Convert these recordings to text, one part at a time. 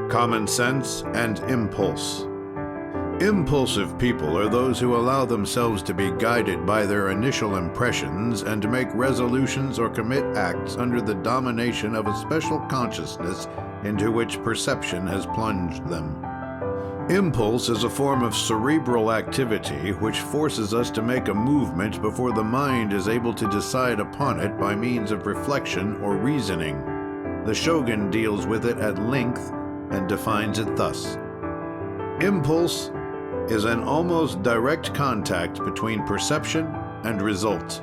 Common sense and impulse. Impulsive people are those who allow themselves to be guided by their initial impressions and to make resolutions or commit acts under the domination of a special consciousness into which perception has plunged them. Impulse is a form of cerebral activity which forces us to make a movement before the mind is able to decide upon it by means of reflection or reasoning. The Shogun deals with it at length and defines it thus. Impulse is an almost direct contact between perception and result.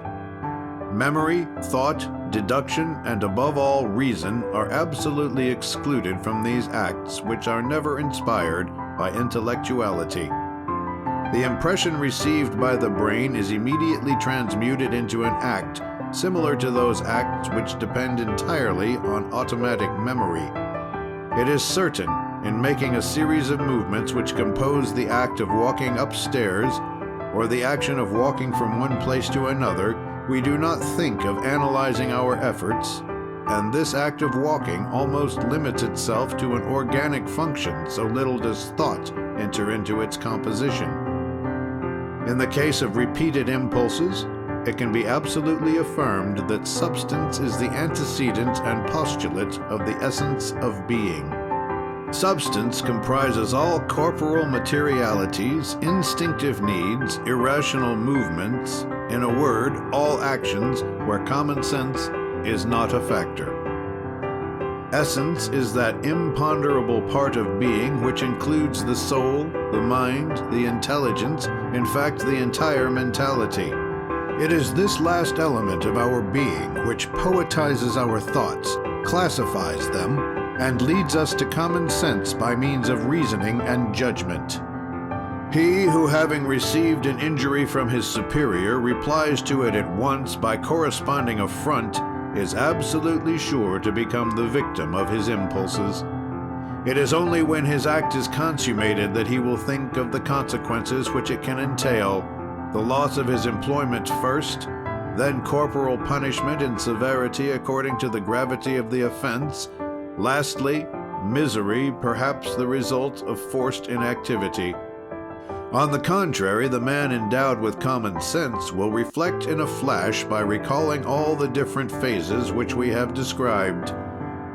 Memory, thought, deduction, and above all reason are absolutely excluded from these acts, which are never inspired by intellectuality. The impression received by the brain is immediately transmuted into an act, similar to those acts which depend entirely on automatic memory. It is certain, in making a series of movements which compose the act of walking upstairs, or the action of walking from one place to another, we do not think of analyzing our efforts, and this act of walking almost limits itself to an organic function, so little does thought enter into its composition. In the case of repeated impulses, it can be absolutely affirmed that substance is the antecedent and postulate of the essence of being. Substance comprises all corporal materialities, instinctive needs, irrational movements, in a word, all actions where common sense is not a factor. Essence is that imponderable part of being which includes the soul, the mind, the intelligence, in fact, the entire mentality. It is this last element of our being which poetizes our thoughts, classifies them, and leads us to common sense by means of reasoning and judgment. He who, having received an injury from his superior, replies to it at once by corresponding affront, is absolutely sure to become the victim of his impulses. It is only when his act is consummated that he will think of the consequences which it can entail, the loss of his employment first, then corporal punishment in severity according to the gravity of the offense, lastly, misery, perhaps the result of forced inactivity. On the contrary, the man endowed with common sense will reflect in a flash by recalling all the different phases which we have described.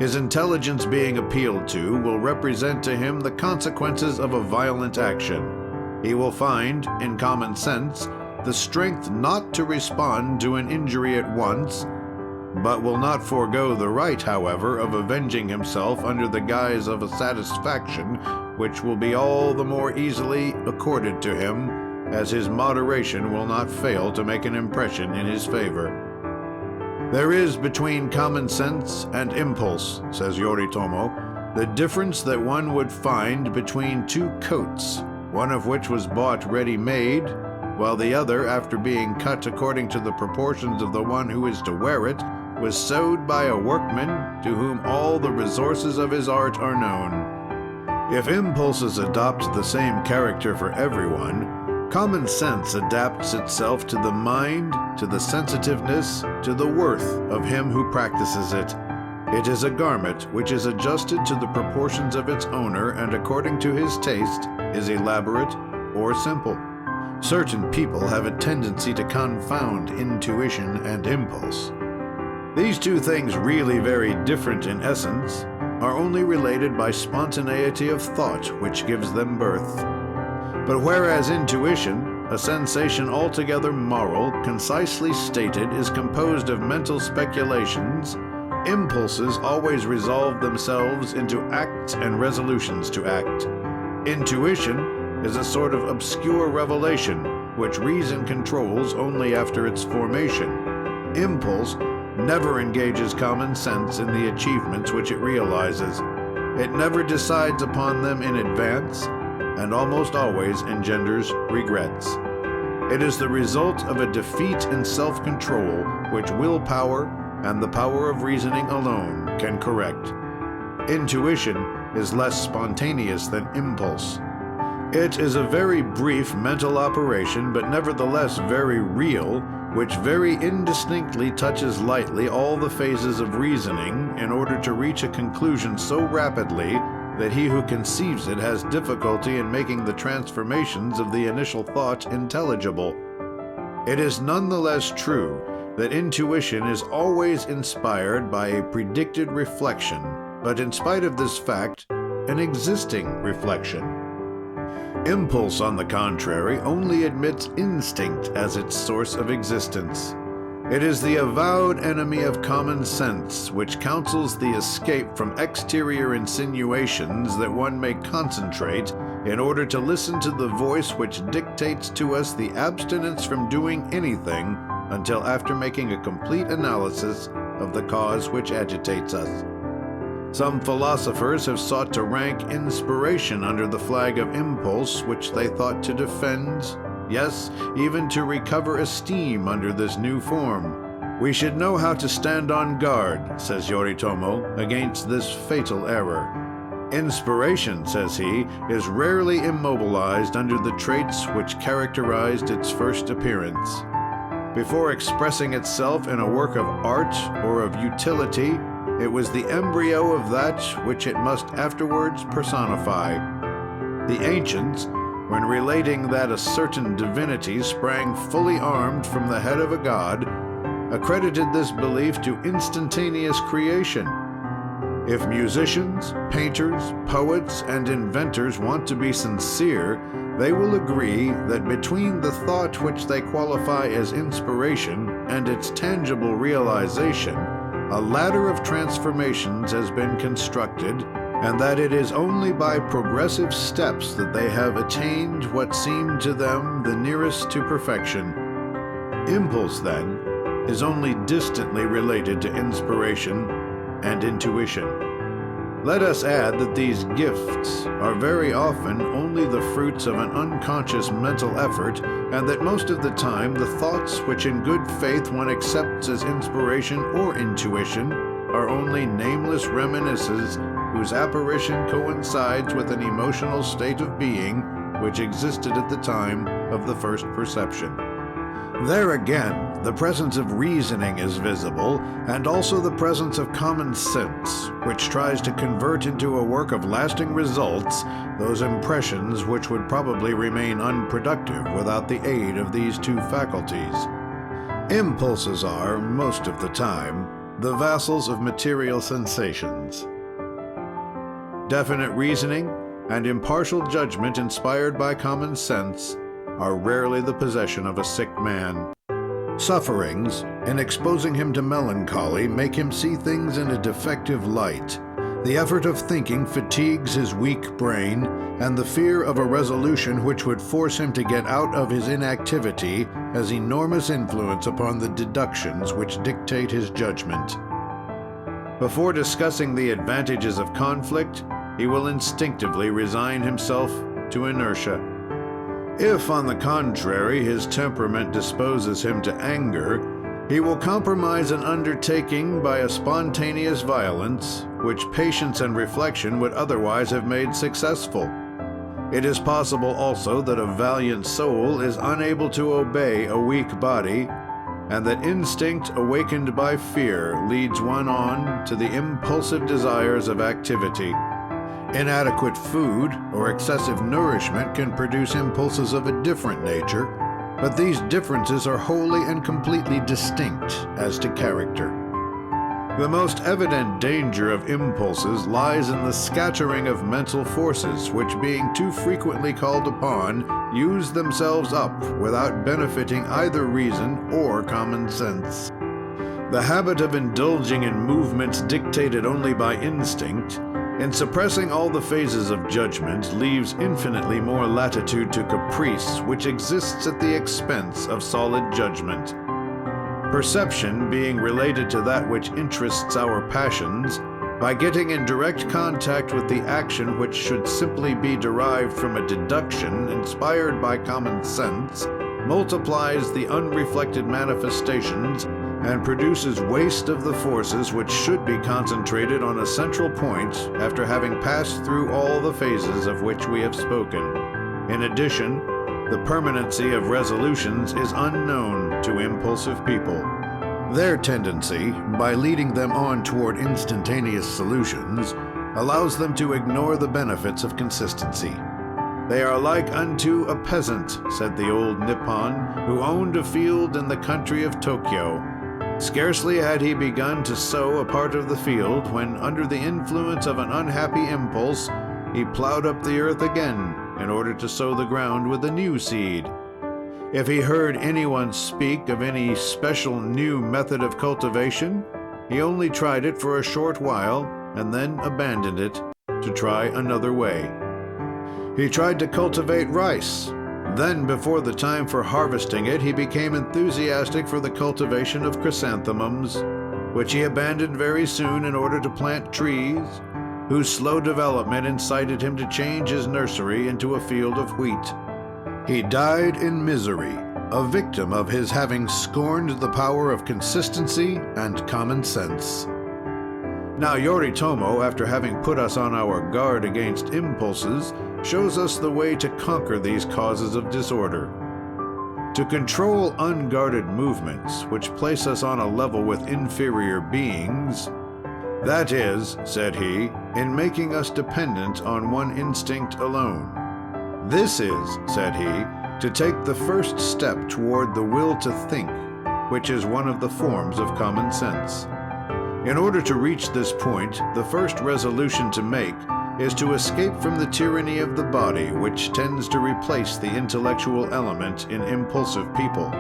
His intelligence being appealed to will represent to him the consequences of a violent action. He will find, in common sense, the strength not to respond to an injury at once, but will not forego the right, however, of avenging himself under the guise of a satisfaction which will be all the more easily accorded to him, as his moderation will not fail to make an impression in his favor. There is between common sense and impulse, says Yoritomo, the difference that one would find between two coats, one of which was bought ready-made, while the other, after being cut according to the proportions of the one who is to wear it, was sewed by a workman to whom all the resources of his art are known. If impulses adopt the same character for everyone, common sense adapts itself to the mind, to the sensitiveness, to the worth of him who practices it. It is a garment which is adjusted to the proportions of its owner and according to his taste is elaborate or simple. Certain people have a tendency to confound intuition and impulse. These two things, really very different in essence, are only related by spontaneity of thought which gives them birth. But whereas intuition, a sensation altogether moral, concisely stated, is composed of mental speculations, impulses always resolve themselves into acts and resolutions to act. Intuition is a sort of obscure revelation, which reason controls only after its formation. Impulse never engages common sense in the achievements which it realizes. It never decides upon them in advance, and almost always engenders regrets. It is the result of a defeat in self-control, which willpower and the power of reasoning alone can correct. Intuition is less spontaneous than impulse. It is a very brief mental operation, but nevertheless very real, which very indistinctly touches lightly all the phases of reasoning in order to reach a conclusion so rapidly that he who conceives it has difficulty in making the transformations of the initial thought intelligible. It is nonetheless true that intuition is always inspired by a predicted reflection, but in spite of this fact, an existing reflection. Impulse, on the contrary, only admits instinct as its source of existence. It is the avowed enemy of common sense, which counsels the escape from exterior insinuations that one may concentrate in order to listen to the voice which dictates to us the abstinence from doing anything until after making a complete analysis of the cause which agitates us. Some philosophers have sought to rank inspiration under the flag of impulse, which they thought to defend, yes, even to recover esteem under this new form. We should know how to stand on guard, says Yoritomo, against this fatal error. Inspiration, says he, is rarely immobilized under the traits which characterized its first appearance. Before expressing itself in a work of art or of utility, it was the embryo of that which it must afterwards personify. The ancients, when relating that a certain divinity sprang fully armed from the head of a god, accredited this belief to instantaneous creation. If musicians, painters, poets, and inventors want to be sincere, they will agree that between the thought which they qualify as inspiration and its tangible realization, a ladder of transformations has been constructed, and that it is only by progressive steps that they have attained what seemed to them the nearest to perfection. Impulse, then, is only distantly related to inspiration and intuition. Let us add that these gifts are very often only the fruits of an unconscious mental effort, and that most of the time the thoughts which in good faith one accepts as inspiration or intuition are only nameless reminiscences whose apparition coincides with an emotional state of being which existed at the time of the first perception. There again, the presence of reasoning is visible, and also the presence of common sense, which tries to convert into a work of lasting results those impressions which would probably remain unproductive without the aid of these two faculties. Impulses are, most of the time, the vassals of material sensations. Definite reasoning and impartial judgment inspired by common sense are rarely the possession of a sick man. Sufferings, in exposing him to melancholy, make him see things in a defective light. The effort of thinking fatigues his weak brain, and the fear of a resolution which would force him to get out of his inactivity has enormous influence upon the deductions which dictate his judgment. Before discussing the advantages of conflict, he will instinctively resign himself to inertia. If, on the contrary, his temperament disposes him to anger, he will compromise an undertaking by a spontaneous violence, which patience and reflection would otherwise have made successful. It is possible also that a valiant soul is unable to obey a weak body, and that instinct awakened by fear leads one on to the impulsive desires of activity. Inadequate food or excessive nourishment can produce impulses of a different nature, but these differences are wholly and completely distinct as to character. The most evident danger of impulses lies in the scattering of mental forces, which, being too frequently called upon, use themselves up without benefiting either reason or common sense. The habit of indulging in movements dictated only by instinct, in suppressing all the phases of judgment, leaves infinitely more latitude to caprice, which exists at the expense of solid judgment. Perception, being related to that which interests our passions, by getting in direct contact with the action which should simply be derived from a deduction inspired by common sense, multiplies the unreflected manifestations and produces waste of the forces which should be concentrated on a central point after having passed through all the phases of which we have spoken. In addition, the permanency of resolutions is unknown to impulsive people. Their tendency, by leading them on toward instantaneous solutions, allows them to ignore the benefits of consistency. They are like unto a peasant, said the old Nippon, who owned a field in the country of Tokyo. Scarcely had he begun to sow a part of the field when, under the influence of an unhappy impulse, he plowed up the earth again in order to sow the ground with a new seed. If he heard anyone speak of any special new method of cultivation, he only tried it for a short while and then abandoned it to try another way. He tried to cultivate rice. Then, before the time for harvesting it, he became enthusiastic for the cultivation of chrysanthemums, which he abandoned very soon in order to plant trees, whose slow development incited him to change his nursery into a field of wheat. He died in misery, a victim of his having scorned the power of consistency and common sense. Now Yoritomo, after having put us on our guard against impulses, shows us the way to conquer these causes of disorder. To control unguarded movements, which place us on a level with inferior beings, that is, said he, in making us dependent on one instinct alone. This is, said he, to take the first step toward the will to think, which is one of the forms of common sense. In order to reach this point, the first resolution to make is to escape from the tyranny of the body, which tends to replace the intellectual element in impulsive people.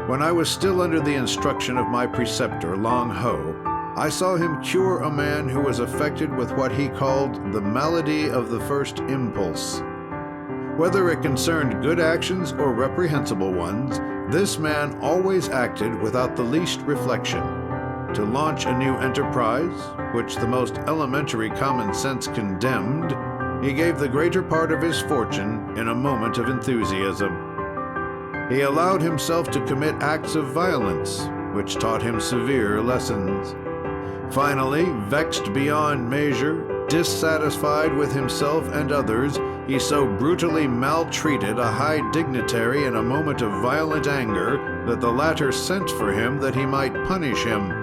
When I was still under the instruction of my preceptor, Long Ho, I saw him cure a man who was affected with what he called the malady of the first impulse. Whether it concerned good actions or reprehensible ones, this man always acted without the least reflection. To launch a new enterprise, which the most elementary common sense condemned, he gave the greater part of his fortune in a moment of enthusiasm. He allowed himself to commit acts of violence, which taught him severe lessons. Finally, vexed beyond measure, dissatisfied with himself and others, he so brutally maltreated a high dignitary in a moment of violent anger that the latter sent for him that he might punish him.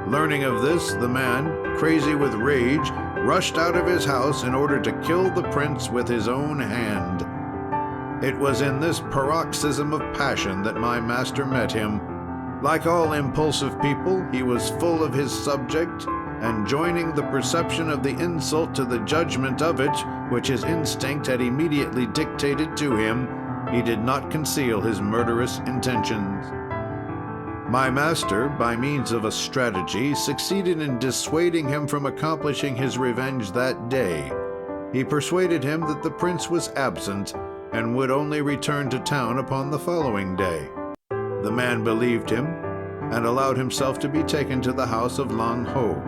Learning of this, the man, crazy with rage, rushed out of his house in order to kill the prince with his own hand. It was in this paroxysm of passion that my master met him. Like all impulsive people, he was full of his subject, and joining the perception of the insult to the judgment of it, which his instinct had immediately dictated to him, he did not conceal his murderous intentions. My master, by means of a strategy, succeeded in dissuading him from accomplishing his revenge that day. He persuaded him that the prince was absent and would only return to town upon the following day. The man believed him and allowed himself to be taken to the house of Lang Ho.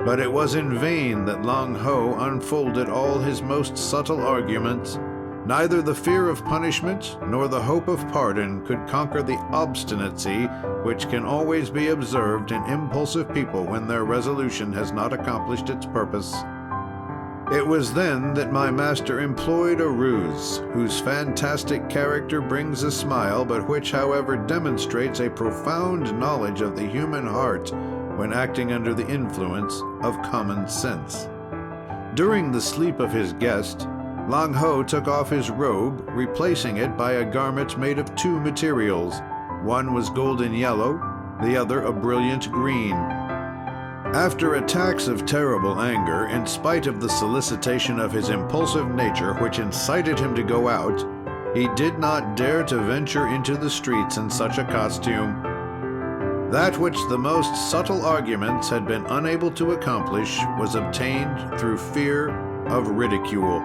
But it was in vain that Lang Ho unfolded all his most subtle arguments. Neither the fear of punishment nor the hope of pardon could conquer the obstinacy which can always be observed in impulsive people when their resolution has not accomplished its purpose. It was then that my master employed a ruse, whose fantastic character brings a smile, but which, however, demonstrates a profound knowledge of the human heart when acting under the influence of common sense. During the sleep of his guest, Lang Ho took off his robe, replacing it by a garment made of two materials. One was golden yellow, the other a brilliant green. After attacks of terrible anger, in spite of the solicitation of his impulsive nature which incited him to go out, he did not dare to venture into the streets in such a costume. That which the most subtle arguments had been unable to accomplish was obtained through fear of ridicule.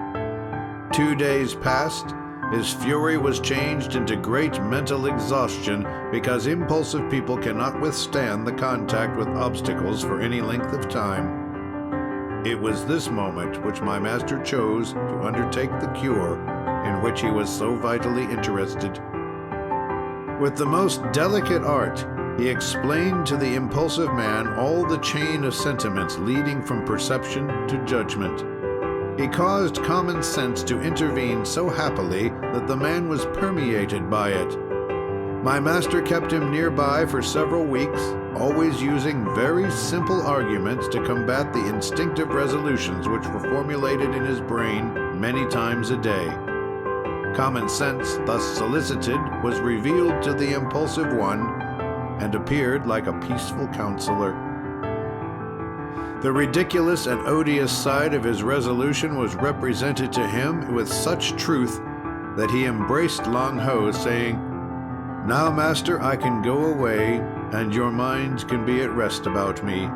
2 days passed, his fury was changed into great mental exhaustion because impulsive people cannot withstand the contact with obstacles for any length of time. It was this moment which my master chose to undertake the cure in which he was so vitally interested. With the most delicate art, he explained to the impulsive man all the chain of sentiments leading from perception to judgment. He caused common sense to intervene so happily that the man was permeated by it. My master kept him nearby for several weeks, always using very simple arguments to combat the instinctive resolutions which were formulated in his brain many times a day. Common sense, thus solicited, was revealed to the impulsive one and appeared like a peaceful counselor. The ridiculous and odious side of his resolution was represented to him with such truth that he embraced Lang Ho, saying, "Now, master, I can go away, and your mind can be at rest about me.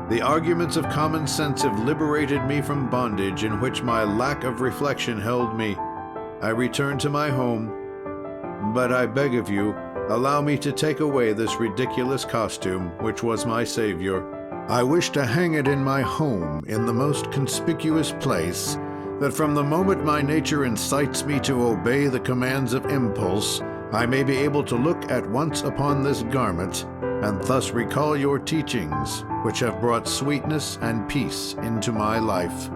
The arguments of common sense have liberated me from bondage in which my lack of reflection held me. I return to my home, but I beg of you, allow me to take away this ridiculous costume, which was my savior. I wish to hang it in my home in the most conspicuous place, that from the moment my nature incites me to obey the commands of impulse, I may be able to look at once upon this garment, and thus recall your teachings, which have brought sweetness and peace into my life.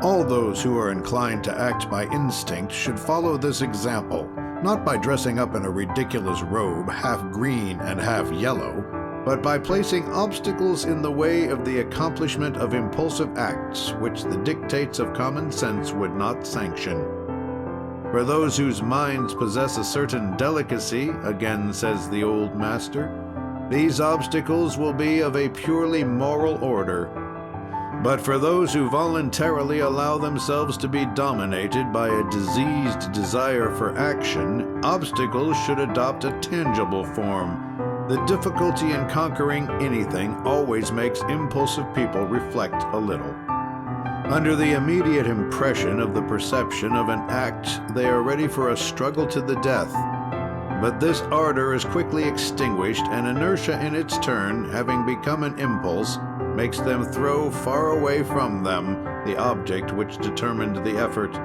All those who are inclined to act by instinct should follow this example, not by dressing up in a ridiculous robe, half green and half yellow, but by placing obstacles in the way of the accomplishment of impulsive acts which the dictates of common sense would not sanction. For those whose minds possess a certain delicacy, again says the old master, these obstacles will be of a purely moral order. But for those who voluntarily allow themselves to be dominated by a diseased desire for action, obstacles should adopt a tangible form. The difficulty in conquering anything always makes impulsive people reflect a little. Under the immediate impression of the perception of an act, they are ready for a struggle to the death. But this ardor is quickly extinguished, and inertia in its turn, having become an impulse, makes them throw far away from them the object which determined the effort.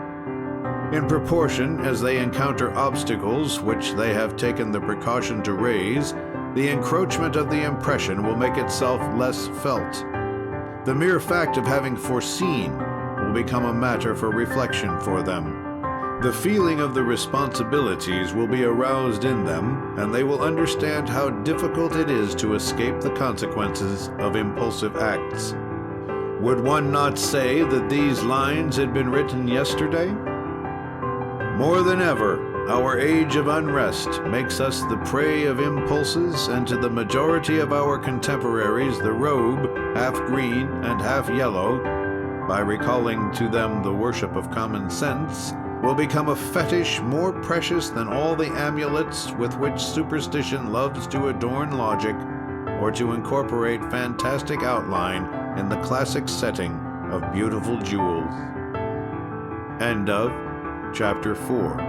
In proportion as they encounter obstacles which they have taken the precaution to raise, the encroachment of the impression will make itself less felt. The mere fact of having foreseen will become a matter for reflection for them. The feeling of the responsibilities will be aroused in them, and they will understand how difficult it is to escape the consequences of impulsive acts. Would one not say that these lines had been written yesterday? More than ever, our age of unrest makes us the prey of impulses, and to the majority of our contemporaries the robe, half green and half yellow, by recalling to them the worship of common sense, will become a fetish more precious than all the amulets with which superstition loves to adorn logic, or to incorporate fantastic outline in the classic setting of beautiful jewels. End of Chapter 4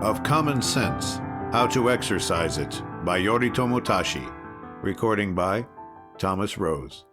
of Common Sense, How to Exercise It, by Yoritomo-Tashi. Recording by Thomas Rose.